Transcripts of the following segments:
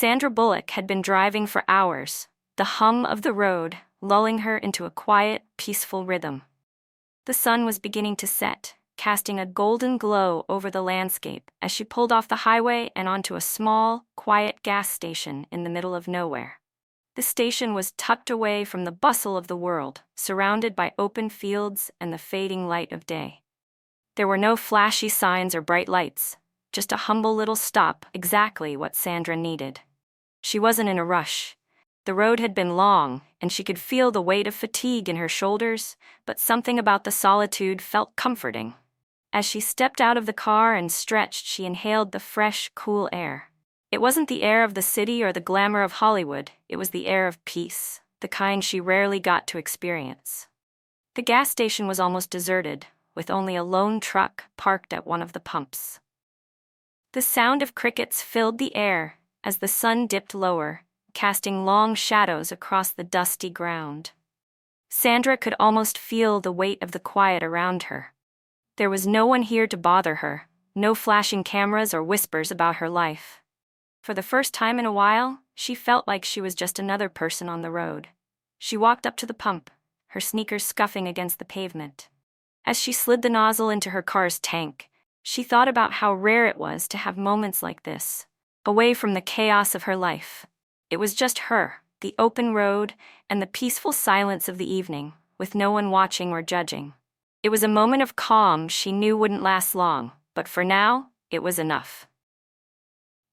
Sandra Bullock had been driving for hours, the hum of the road lulling her into a quiet, peaceful rhythm. The sun was beginning to set, casting a golden glow over the landscape as she pulled off the highway and onto a small, quiet gas station in the middle of nowhere. The station was tucked away from the bustle of the world, surrounded by open fields and the fading light of day. There were no flashy signs or bright lights, just a humble little stop, exactly what Sandra needed. She wasn't in a rush. The road had been long, and she could feel the weight of fatigue in her shoulders, but something about the solitude felt comforting. As she stepped out of the car and stretched, she inhaled the fresh, cool air. It wasn't the air of the city or the glamour of Hollywood, it was the air of peace, the kind she rarely got to experience. The gas station was almost deserted, with only a lone truck parked at one of the pumps. The sound of crickets filled the air as the sun dipped lower, casting long shadows across the dusty ground. Sandra could almost feel the weight of the quiet around her. There was no one here to bother her, no flashing cameras or whispers about her life. For the first time in a while, she felt like she was just another person on the road. She walked up to the pump, her sneakers scuffing against the pavement. As she slid the nozzle into her car's tank, she thought about how rare it was to have moments like this, away from the chaos of her life. It was just her, the open road, and the peaceful silence of the evening, with no one watching or judging. It was a moment of calm she knew wouldn't last long, but for now, it was enough.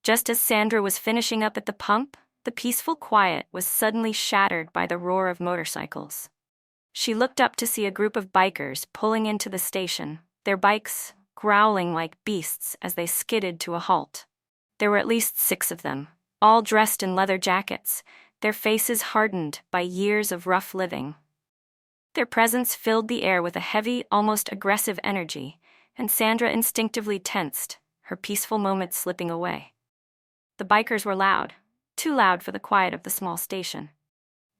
Just as Sandra was finishing up at the pump, the peaceful quiet was suddenly shattered by the roar of motorcycles. She looked up to see a group of bikers pulling into the station, their bikes growling like beasts as they skidded to a halt. There were at least 6 of them, all dressed in leather jackets, their faces hardened by years of rough living. Their presence filled the air with a heavy, almost aggressive energy, and Sandra instinctively tensed, her peaceful moment slipping away. The bikers were loud, too loud for the quiet of the small station.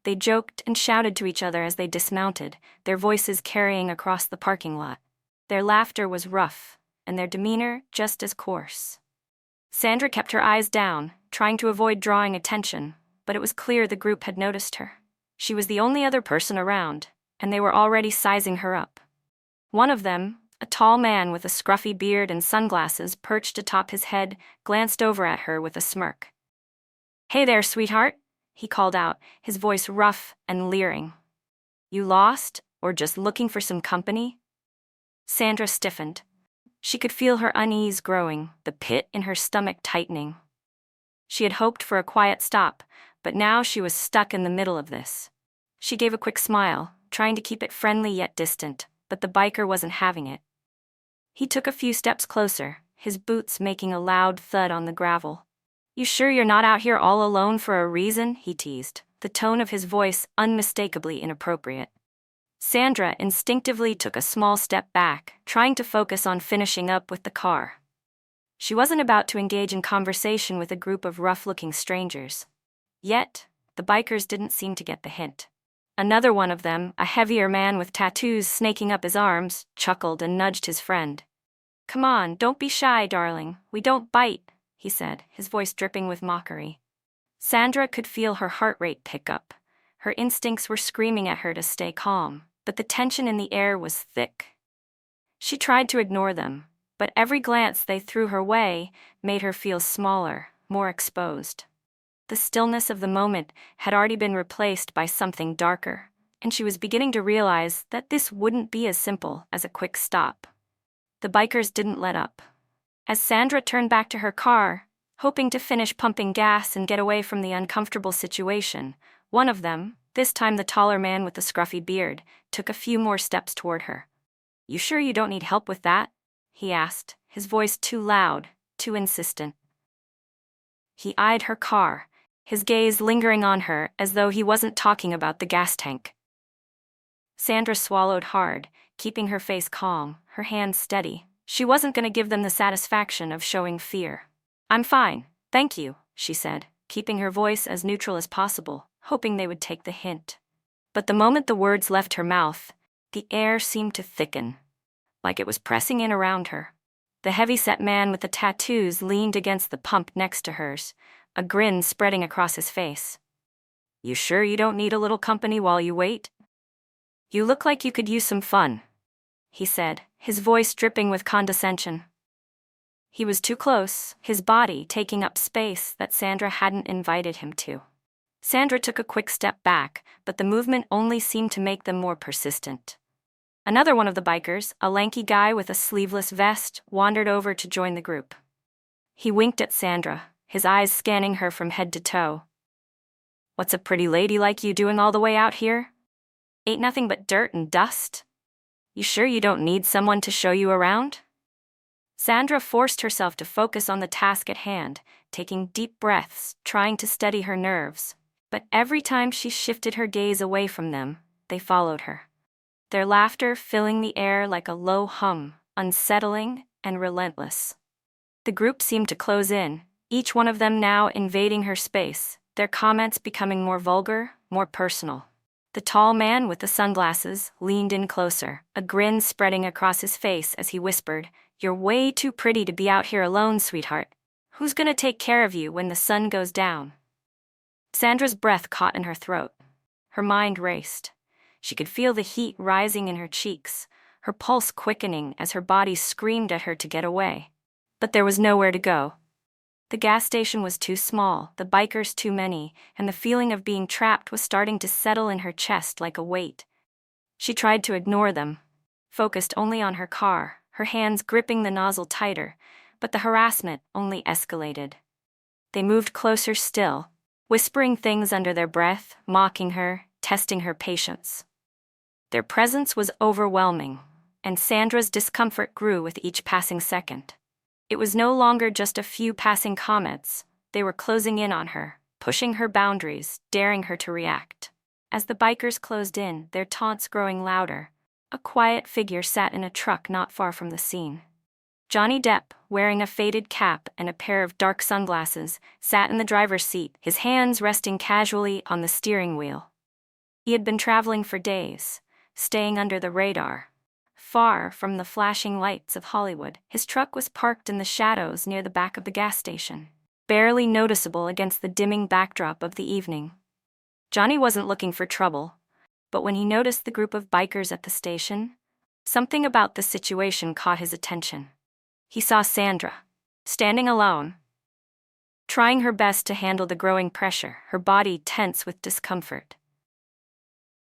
They joked and shouted to each other as they dismounted, their voices carrying across the parking lot. Their laughter was rough, and their demeanor just as coarse. Sandra kept her eyes down, trying to avoid drawing attention, but it was clear the group had noticed her. She was the only other person around, and they were already sizing her up. One of them, a tall man with a scruffy beard and sunglasses perched atop his head, glanced over at her with a smirk. "Hey there, sweetheart," he called out, his voice rough and leering. "You lost, or just looking for some company?" Sandra stiffened. She could feel her unease growing, the pit in her stomach tightening. She had hoped for a quiet stop, but now she was stuck in the middle of this. She gave a quick smile, trying to keep it friendly yet distant, but the biker wasn't having it. He took a few steps closer, his boots making a loud thud on the gravel. "You sure you're not out here all alone for a reason?" he teased, the tone of his voice unmistakably inappropriate. Sandra instinctively took a small step back, trying to focus on finishing up with the car. She wasn't about to engage in conversation with a group of rough-looking strangers. Yet, the bikers didn't seem to get the hint. Another one of them, a heavier man with tattoos snaking up his arms, chuckled and nudged his friend. "Come on, don't be shy, darling. We don't bite," he said, his voice dripping with mockery. Sandra could feel her heart rate pick up. Her instincts were screaming at her to stay calm, but the tension in the air was thick. She tried to ignore them, but every glance they threw her way made her feel smaller, more exposed. The stillness of the moment had already been replaced by something darker, and she was beginning to realize that this wouldn't be as simple as a quick stop. The bikers didn't let up. As Sandra turned back to her car, hoping to finish pumping gas and get away from the uncomfortable situation, one of them, this time the taller man with the scruffy beard, took a few more steps toward her. "You sure you don't need help with that?" he asked, his voice too loud, too insistent. He eyed her car, his gaze lingering on her as though he wasn't talking about the gas tank. Sandra swallowed hard, keeping her face calm, her hands steady. She wasn't going to give them the satisfaction of showing fear. "I'm fine, thank you," she said, keeping her voice as neutral as possible, hoping they would take the hint. But the moment the words left her mouth, the air seemed to thicken, like it was pressing in around her. The heavy-set man with the tattoos leaned against the pump next to hers, a grin spreading across his face. "You sure you don't need a little company while you wait? You look like you could use some fun," he said, his voice dripping with condescension. He was too close, his body taking up space that Sandra hadn't invited him to. Sandra took a quick step back, but the movement only seemed to make them more persistent. Another one of the bikers, a lanky guy with a sleeveless vest, wandered over to join the group. He winked at Sandra, his eyes scanning her from head to toe. "What's a pretty lady like you doing all the way out here? Ain't nothing but dirt and dust? You sure you don't need someone to show you around?" Sandra forced herself to focus on the task at hand, taking deep breaths, trying to steady her nerves. But every time she shifted her gaze away from them, they followed her. Their laughter filling the air like a low hum, unsettling and relentless. The group seemed to close in, each one of them now invading her space, their comments becoming more vulgar, more personal. The tall man with the sunglasses leaned in closer, a grin spreading across his face as he whispered, "You're way too pretty to be out here alone, sweetheart. Who's gonna take care of you when the sun goes down?" Sandra's breath caught in her throat. Her mind raced. She could feel the heat rising in her cheeks, her pulse quickening as her body screamed at her to get away. But there was nowhere to go. The gas station was too small, the bikers too many, and the feeling of being trapped was starting to settle in her chest like a weight. She tried to ignore them, focused only on her car, her hands gripping the nozzle tighter, but the harassment only escalated. They moved closer still, whispering things under their breath, mocking her, testing her patience. Their presence was overwhelming, and Sandra's discomfort grew with each passing second. It was no longer just a few passing comments, they were closing in on her, pushing her boundaries, daring her to react. As the bikers closed in, their taunts growing louder, a quiet figure sat in a truck not far from the scene. Johnny Depp, wearing a faded cap and a pair of dark sunglasses, sat in the driver's seat, his hands resting casually on the steering wheel. He had been traveling for days, staying under the radar. Far from the flashing lights of Hollywood, his truck was parked in the shadows near the back of the gas station, barely noticeable against the dimming backdrop of the evening. Johnny wasn't looking for trouble, but when he noticed the group of bikers at the station, something about the situation caught his attention. He saw Sandra, standing alone, trying her best to handle the growing pressure, her body tense with discomfort.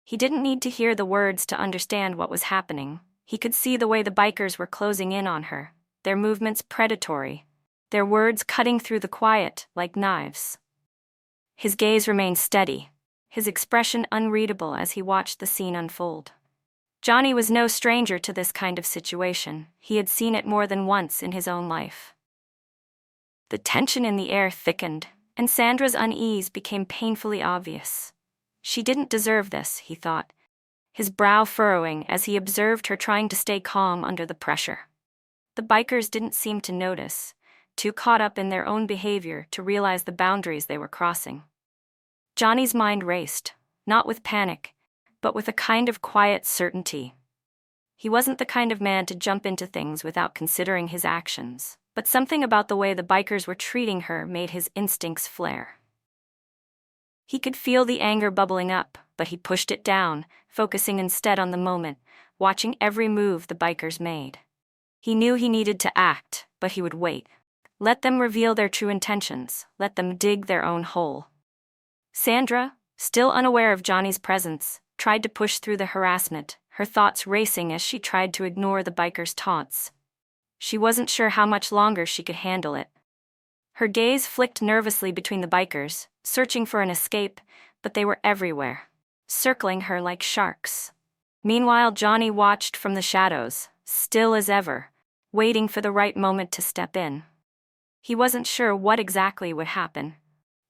He didn't need to hear the words to understand what was happening. He could see the way the bikers were closing in on her, their movements predatory, their words cutting through the quiet like knives. His gaze remained steady, his expression unreadable as he watched the scene unfold. Johnny was no stranger to this kind of situation. He had seen it more than once in his own life. The tension in the air thickened, and Sandra's unease became painfully obvious. She didn't deserve this, he thought, his brow furrowing as he observed her trying to stay calm under the pressure. The bikers didn't seem to notice, too caught up in their own behavior to realize the boundaries they were crossing. Johnny's mind raced, not with panic, but with a kind of quiet certainty. He wasn't the kind of man to jump into things without considering his actions, but something about the way the bikers were treating her made his instincts flare. He could feel the anger bubbling up, but he pushed it down, focusing instead on the moment, watching every move the bikers made. He knew he needed to act, but he would wait. Let them reveal their true intentions, let them dig their own hole. Sandra, still unaware of Johnny's presence, tried to push through the harassment, her thoughts racing as she tried to ignore the bikers' taunts. She wasn't sure how much longer she could handle it. Her gaze flicked nervously between the bikers, searching for an escape, but they were everywhere, circling her like sharks. Meanwhile, Johnny watched from the shadows, still as ever, waiting for the right moment to step in. He wasn't sure what exactly would happen,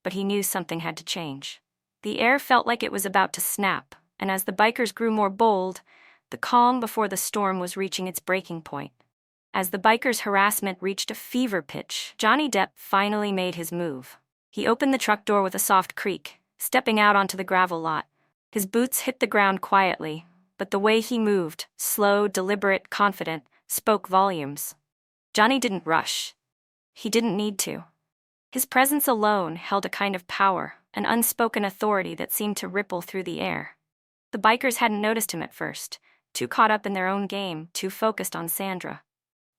but he knew something had to change. The air felt like it was about to snap, and as the bikers grew more bold, the calm before the storm was reaching its breaking point. As the bikers' harassment reached a fever pitch, Johnny Depp finally made his move. He opened the truck door with a soft creak, stepping out onto the gravel lot. His boots hit the ground quietly, but the way he moved, slow, deliberate, confident, spoke volumes. Johnny didn't rush. He didn't need to. His presence alone held a kind of power, an unspoken authority that seemed to ripple through the air. The bikers hadn't noticed him at first, too caught up in their own game, too focused on Sandra.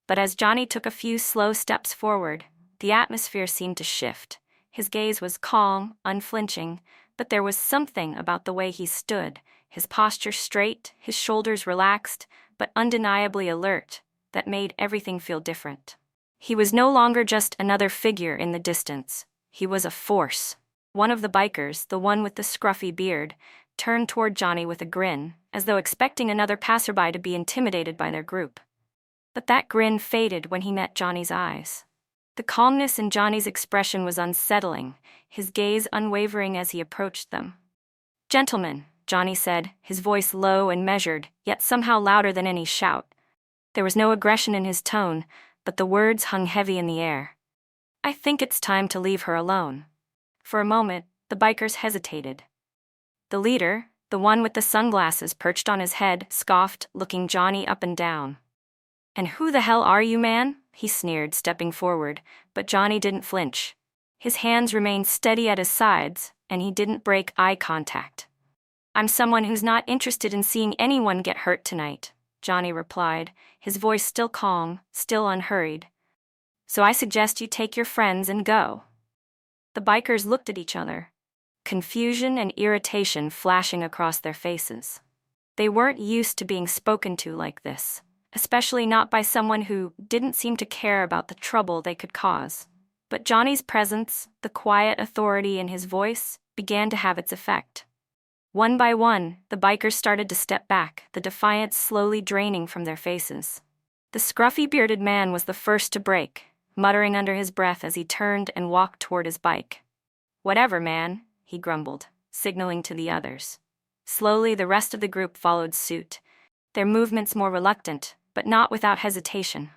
But as Johnny took a few slow steps forward, the atmosphere seemed to shift. His gaze was calm, unflinching, but there was something about the way he stood, his posture straight, his shoulders relaxed, but undeniably alert, that made everything feel different. He was no longer just another figure in the distance. He was a force. One of the bikers, the one with the scruffy beard, turned toward Johnny with a grin, as though expecting another passerby to be intimidated by their group. But that grin faded when he met Johnny's eyes. The calmness in Johnny's expression was unsettling, his gaze unwavering as he approached them. "Gentlemen," Johnny said, his voice low and measured, yet somehow louder than any shout. There was no aggression in his tone, but the words hung heavy in the air. "I think it's time to leave her alone." For a moment, the bikers hesitated. The leader, the one with the sunglasses perched on his head, scoffed, looking Johnny up and down. "And who the hell are you, man?" he sneered, stepping forward, but Johnny didn't flinch. His hands remained steady at his sides, and he didn't break eye contact. "I'm someone who's not interested in seeing anyone get hurt tonight," Johnny replied, his voice still calm, still unhurried. "So I suggest you take your friends and go." The bikers looked at each other, confusion and irritation flashing across their faces. They weren't used to being spoken to like this, especially not by someone who didn't seem to care about the trouble they could cause. But Johnny's presence, the quiet authority in his voice, began to have its effect. One by one, the bikers started to step back, the defiance slowly draining from their faces. The scruffy bearded man was the first to break, muttering under his breath as he turned and walked toward his bike. "Whatever, man," he grumbled, signaling to the others. Slowly, the rest of the group followed suit, their movements more reluctant, but not without hesitation.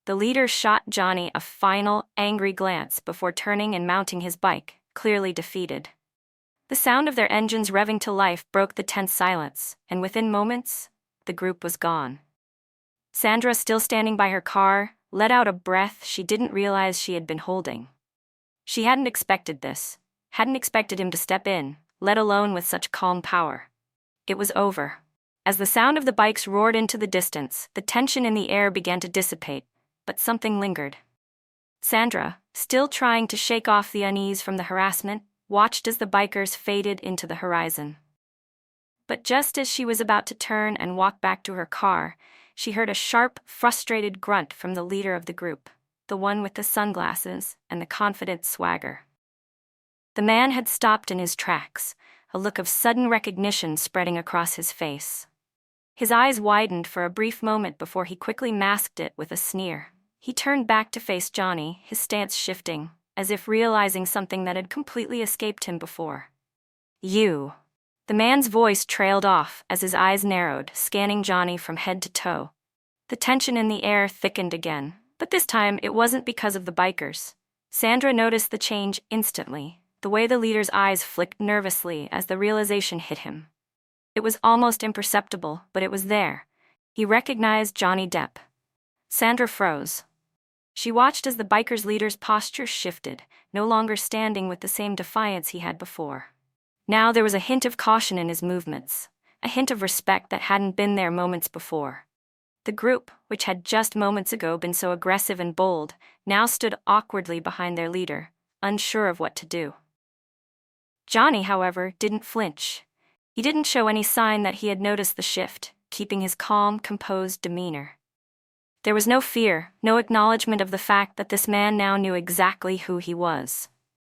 The leader shot Johnny a final, angry glance before turning and mounting his bike, clearly defeated. The sound of their engines revving to life broke the tense silence, and within moments, the group was gone. Sandra, still standing by her car, let out a breath she didn't realize she had been holding. She hadn't expected this, hadn't expected him to step in, let alone with such calm power. It was over. As the sound of the bikes roared into the distance, the tension in the air began to dissipate, but something lingered. Sandra, still trying to shake off the unease from the harassment, watched as the bikers faded into the horizon. But just as she was about to turn and walk back to her car, she heard a sharp, frustrated grunt from the leader of the group, the one with the sunglasses and the confident swagger. The man had stopped in his tracks, a look of sudden recognition spreading across his face. His eyes widened for a brief moment before he quickly masked it with a sneer. He turned back to face Johnny, his stance shifting, as if realizing something that had completely escaped him before. "You." The man's voice trailed off as his eyes narrowed, scanning Johnny from head to toe. The tension in the air thickened again, but this time it wasn't because of the bikers. Sandra noticed the change instantly, the way the leader's eyes flicked nervously as the realization hit him. It was almost imperceptible, but it was there. He recognized Johnny Depp. Sandra froze. She watched as the biker's leader's posture shifted, no longer standing with the same defiance he had before. Now there was a hint of caution in his movements, a hint of respect that hadn't been there moments before. The group, which had just moments ago been so aggressive and bold, now stood awkwardly behind their leader, unsure of what to do. Johnny, however, didn't flinch. He didn't show any sign that he had noticed the shift, keeping his calm, composed demeanor. There was no fear, no acknowledgement of the fact that this man now knew exactly who he was.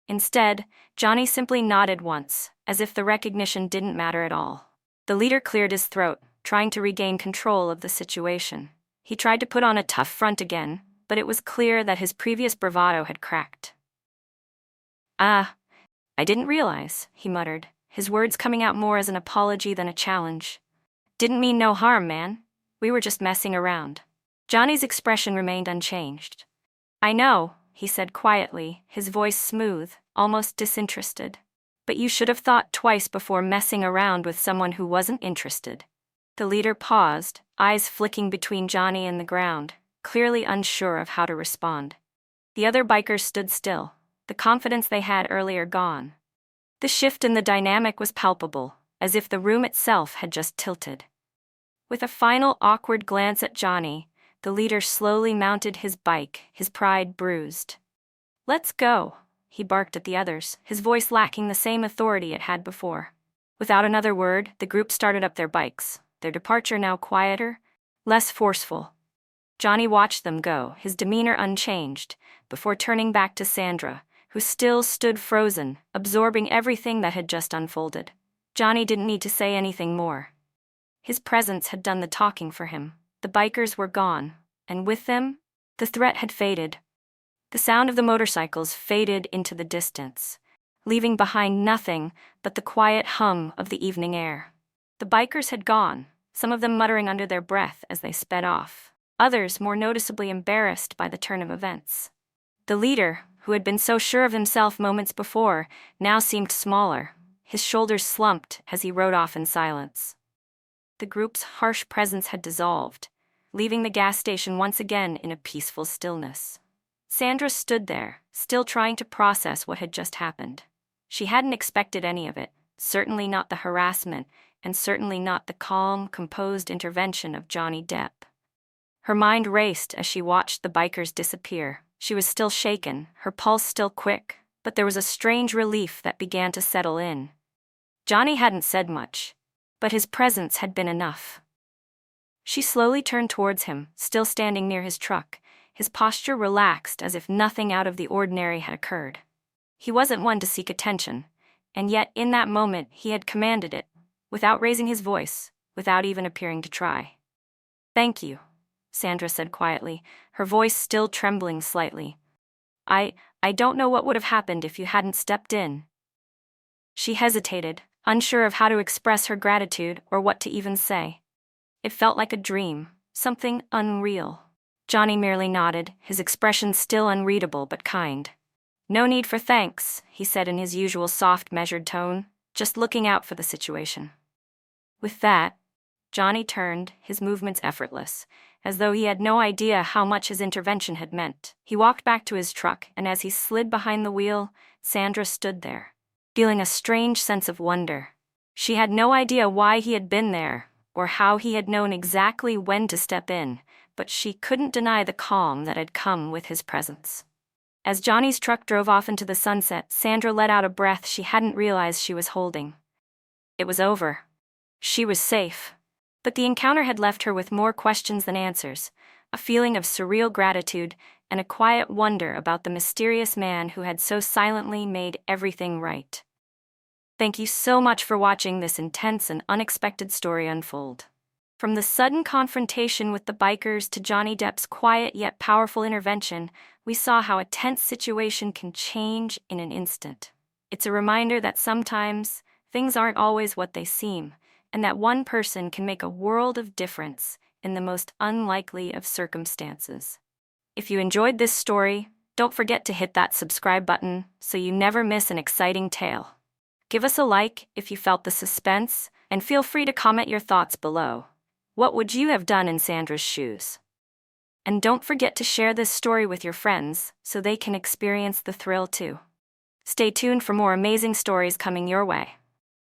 Instead, Johnny simply nodded once, as if the recognition didn't matter at all. The leader cleared his throat, trying to regain control of the situation. He tried to put on a tough front again, but it was clear that his previous bravado had cracked. "I didn't realize," he muttered, his words coming out more as an apology than a challenge. "Didn't mean no harm, man. We were just messing around." Johnny's expression remained unchanged. "I know," he said quietly, his voice smooth, almost disinterested. "But you should have thought twice before messing around with someone who wasn't interested." The leader paused, eyes flicking between Johnny and the ground, clearly unsure of how to respond. The other bikers stood still, the confidence they had earlier gone. The shift in the dynamic was palpable, as if the room itself had just tilted. With a final awkward glance at Johnny, the leader slowly mounted his bike, his pride bruised. "Let's go," he barked at the others, his voice lacking the same authority it had before. Without another word, the group started up their bikes, their departure now quieter, less forceful. Johnny watched them go, his demeanor unchanged, before turning back to Sandra, who still stood frozen, absorbing everything that had just unfolded. Johnny didn't need to say anything more. His presence had done the talking for him. The bikers were gone, and with them, the threat had faded. The sound of the motorcycles faded into the distance, leaving behind nothing but the quiet hum of the evening air. The bikers had gone, some of them muttering under their breath as they sped off, others more noticeably embarrassed by the turn of events. The leader, who had been so sure of himself moments before, now seemed smaller, his shoulders slumped as he rode off in silence. The group's harsh presence had dissolved, leaving the gas station once again in a peaceful stillness. Sandra stood there, still trying to process what had just happened. She hadn't expected any of it, certainly not the harassment, and certainly not the calm, composed intervention of Johnny Depp. Her mind raced as she watched the bikers disappear. She was still shaken, her pulse still quick, but there was a strange relief that began to settle in. Johnny hadn't said much, but his presence had been enough. She slowly turned towards him, still standing near his truck, his posture relaxed as if nothing out of the ordinary had occurred. He wasn't one to seek attention, and yet in that moment he had commanded it, without raising his voice, without even appearing to try. "Thank you," Sandra said quietly, her voice still trembling slightly. I don't know what would have happened if you hadn't stepped in." She hesitated, unsure of how to express her gratitude or what to even say. It felt like a dream, something unreal. Johnny merely nodded, his expression still unreadable but kind. "No need for thanks," he said in his usual soft, measured tone, "just looking out for the situation." With that, Johnny turned, his movements effortless, as though he had no idea how much his intervention had meant. He walked back to his truck, and as he slid behind the wheel, Sandra stood there, feeling a strange sense of wonder. She had no idea why he had been there, or how he had known exactly when to step in, but she couldn't deny the calm that had come with his presence. As Johnny's truck drove off into the sunset, Sandra let out a breath she hadn't realized she was holding. It was over. She was safe. But the encounter had left her with more questions than answers, a feeling of surreal gratitude and a quiet wonder about the mysterious man who had so silently made everything right. Thank you so much for watching this intense and unexpected story unfold. From the sudden confrontation with the bikers to Johnny Depp's quiet yet powerful intervention, we saw how a tense situation can change in an instant. It's a reminder that sometimes things aren't always what they seem, and that one person can make a world of difference in the most unlikely of circumstances. If you enjoyed this story, don't forget to hit that subscribe button so you never miss an exciting tale. Give us a like if you felt the suspense, and feel free to comment your thoughts below. What would you have done in Sandra's shoes? And don't forget to share this story with your friends so they can experience the thrill too. Stay tuned for more amazing stories coming your way.